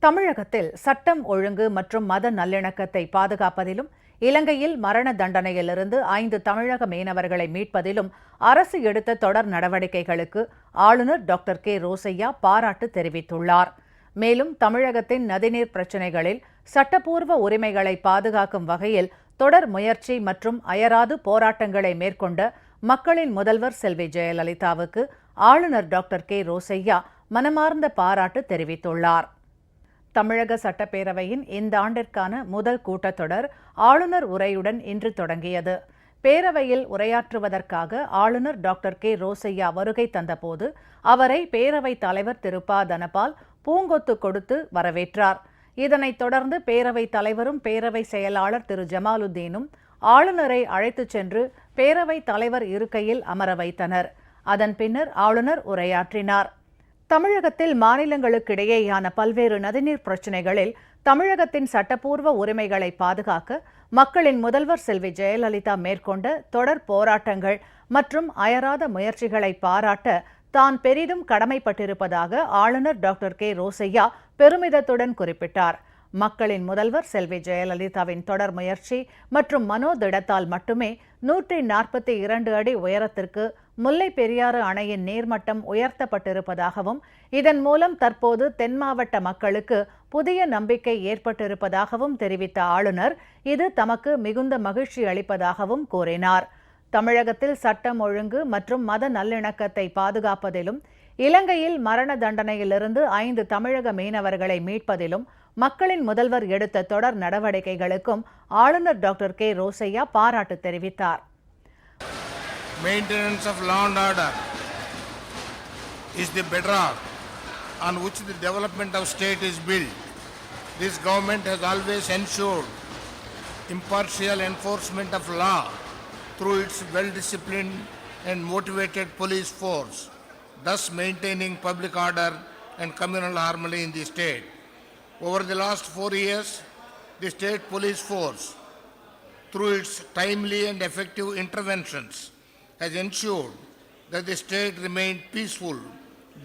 தமிழகத்தில் சட்டம் ஒழுங்கு மற்றும் மத நல்லிணக்கத்தை பாதுகாப்பதிலும் இலங்கையில் மரண தண்டனையிலிருந்து 5 தமிழக மீனவர்களை மீட்பதிலும் அரசு எடுத்த தொடர் நடவடிக்கைகளுக்கு ஆளுநர் டாக்டர் கே ரோசையா பாராட்டு தெரிவித்துள்ளார். மேலும் தமிழகத்தின் நதிநீர் பிரச்சினைகளில் சட்டப்பூர்வ உரிமைகளை பாதுகாக்கும் வகையில் தொடர் முயற்சி மற்றும் அயராது போராட்டங்களை மேற்கொண்ட மக்களின் முதல்வர் செல்வி ஜெயலலிதாவுக்கு ஆளுநர் டாக்டர் கே ரோசையா மனமார்ந்த பாராட்டு தெரிவித்துள்ளார். தமிழக சட்டப்பேரவையின் இந்த ஆண்டிற்கான முதல் கூட்டத்தொடர் ஆளுநர் உரையுடன் இன்று தொடங்கியது. பேரவையில் உரையாற்றுவதற்காக ஆளுநர் டாக்டர் கே ரோசையா வருகை தந்தபோது அவரை பேரவைத் தலைவர் திரு ப தனபால் பூங்கொத்து கொடுத்து வரவேற்றார். இதனைத் தொடர்ந்து பேரவைத் தலைவரும் பேரவை செயலாளர் திரு ஜமாலுத்தீனும் ஆளுநரை அழைத்துச் சென்று பேரவைத் தலைவர் இருக்கையில் அமர வைத்தனர். அதன் பின்னர் ஆளுநர் உரையாற்றினார். தமிழகத்தில் மாநிலங்களுக்கிடையேயான பல்வேறு நதிநீர் பிரச்சினைகளில் தமிழகத்தின் சட்டப்பூர்வ உரிமைகளை பாதுகாக்க மக்களின் முதல்வர் செல்வி ஜெயலலிதா மேற்கொண்ட தொடர் போராட்டங்கள் மற்றும் அயராத முயற்சிகளை பாராட்ட தான் பெரிதும் கடமைப்பட்டிருப்பதாக ஆளுநர் டாக்டர் கே ரோசையா பெருமிதத்துடன் குறிப்பிட்டார். மக்களின் முதல்வர் செல்வி ஜெயலலிதாவின் தொடர் முயற்சி மற்றும் மனோதிடத்தால் மட்டுமே 142 அடி உயரத்திற்கு முல்லை பெரியாறு அணையின் நீர்மட்டம் உயர்த்தப்பட்டிருப்பதாகவும் இதன் மூலம் தற்போது தென் மாவட்ட மக்களுக்கு புதிய நம்பிக்கை ஏற்பட்டிருப்பதாகவும் தெரிவித்த ஆளுநர் இது தமக்கு மிகுந்த மகிழ்ச்சி அளிப்பதாகவும் கூறினார். தமிழகத்தில் சட்டம் ஒழுங்கு மற்றும் மத நல்லிணக்கத்தை பாதுகாப்பதிலும் இலங்கையில் மரண தண்டனையிலிருந்து 5 தமிழக மீனவர்களை மீட்பதிலும் மக்களின் முதல்வர் எடுத்த தொடர் நடவடிக்கைகளுக்கும் ஆளுநர் டாக்டர் கே ரோசையா பாராட்டு தெரிவித்தார். Maintenance of law and order is the bedrock on which the development of state is built. This government has always ensured impartial enforcement of law through its well-disciplined and motivated police force, thus maintaining public order and communal harmony in the state. Over the last 4 years, the state police force, through its timely and effective interventions, has ensured that the state remained peaceful,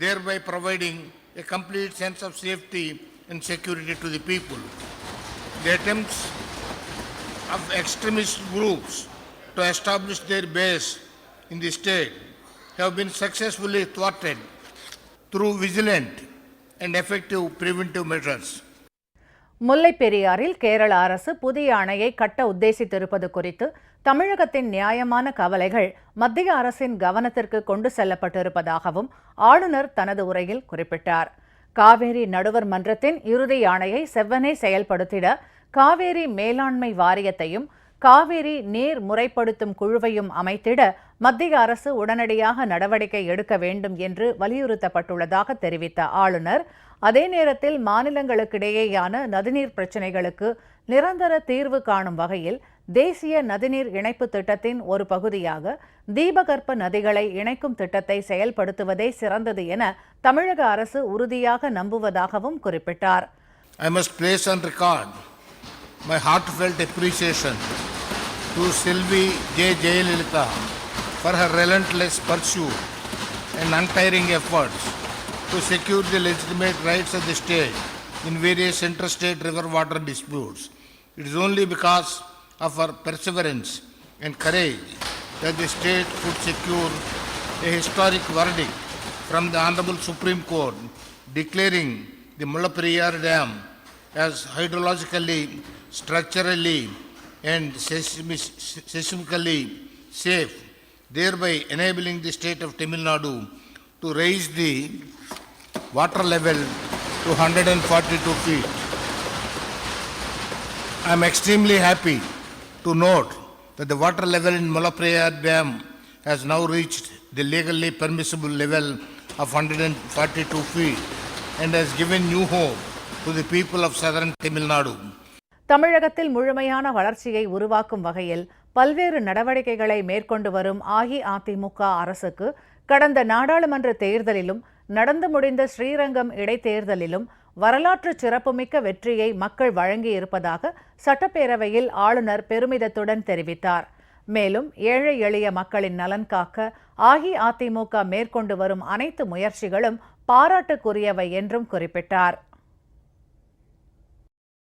thereby providing a complete sense of safety and security to the people. The attempts of extremist groups to establish their base in the state have been successfully thwarted through vigilant and effective preventive measures. முல்லை பெரியாறில் கேரள அரசு புதிய அணையை கட்ட உத்தேசித்திருப்பது குறித்து தமிழகத்தின் நியாயமான கவலைகள் மத்திய அரசின் கவனத்திற்கு கொண்டு செல்லப்பட்டிருப்பதாகவும் ஆளுநர் தனது உரையில் குறிப்பிட்டார். காவேரி நடுவர் மன்றத்தின் இறுதி ஆணையை செவ்வனே செயல்படுத்திட காவேரி மேலாண்மை வாரியத்தையும் காவேரி நீர் முறைப்படுத்தும் குழுவையும் அமைத்திட மத்திய அரசு உடனடியாக நடவடிக்கை எடுக்க வேண்டும் என்று வலியுறுத்தப்பட்டுள்ளதாக தெரிவித்த ஆளுநர் அதே நேரத்தில் மாநிலங்களுக்கிடையேயான நதிநீர் பிரச்சினைகளுக்கு நிரந்தர தீர்வு காணும் வகையில் தேசிய நதிநீர் இணைப்பு திட்டத்தின் ஒரு பகுதியாக தீபகற்ப நதிகளை இணைக்கும் திட்டத்தை செயல்படுத்துவதே சிறந்தது என தமிழக அரசு உறுதியாக நம்புவதாகவும் குறிப்பிட்டார். I must place on record my heartfelt appreciation to Selvi J. Jayalalitha for her relentless pursuit and untiring efforts to secure the legitimate rights of the state in various interstate river water disputes. It is only because of her perseverance and courage that the state could secure a historic verdict from the Honorable Supreme Court declaring the Mullaperiyar Dam as hydrologically, structurally and seismically safe, thereby enabling the state of Tamil Nadu to raise the water level to 142 feet. I am extremely happy to note that the water level in Mullaperiyar Dam has now reached the legally permissible level of 142 feet and has given new hope to the people of southern Tamil Nadu. தமிழகத்தில் முழுமையான வளர்ச்சியை உருவாக்கும் வகையில் பல்வேறு நடவடிக்கைகளை மேற்கொண்டு வரும் அஇஅதிமுக அரசுக்கு கடந்த நாடாளுமன்ற தேர்தலிலும் நடந்து முடிந்த ஸ்ரீரங்கம் இடைத்தேர்தலிலும் வரலாற்று சிறப்புமிக்க வெற்றியை மக்கள் வழங்கியிருப்பதாக சட்டப்பேரவையில் ஆளுநர் பெருமிதத்துடன் தெரிவித்தார். மேலும் ஏழை எளிய மக்களின் நலன் காக்க அஇஅதிமுக மேற்கொண்டு வரும் அனைத்து முயற்சிகளும் பாராட்டுக்குரியவை என்றும் குறிப்பிட்டார்.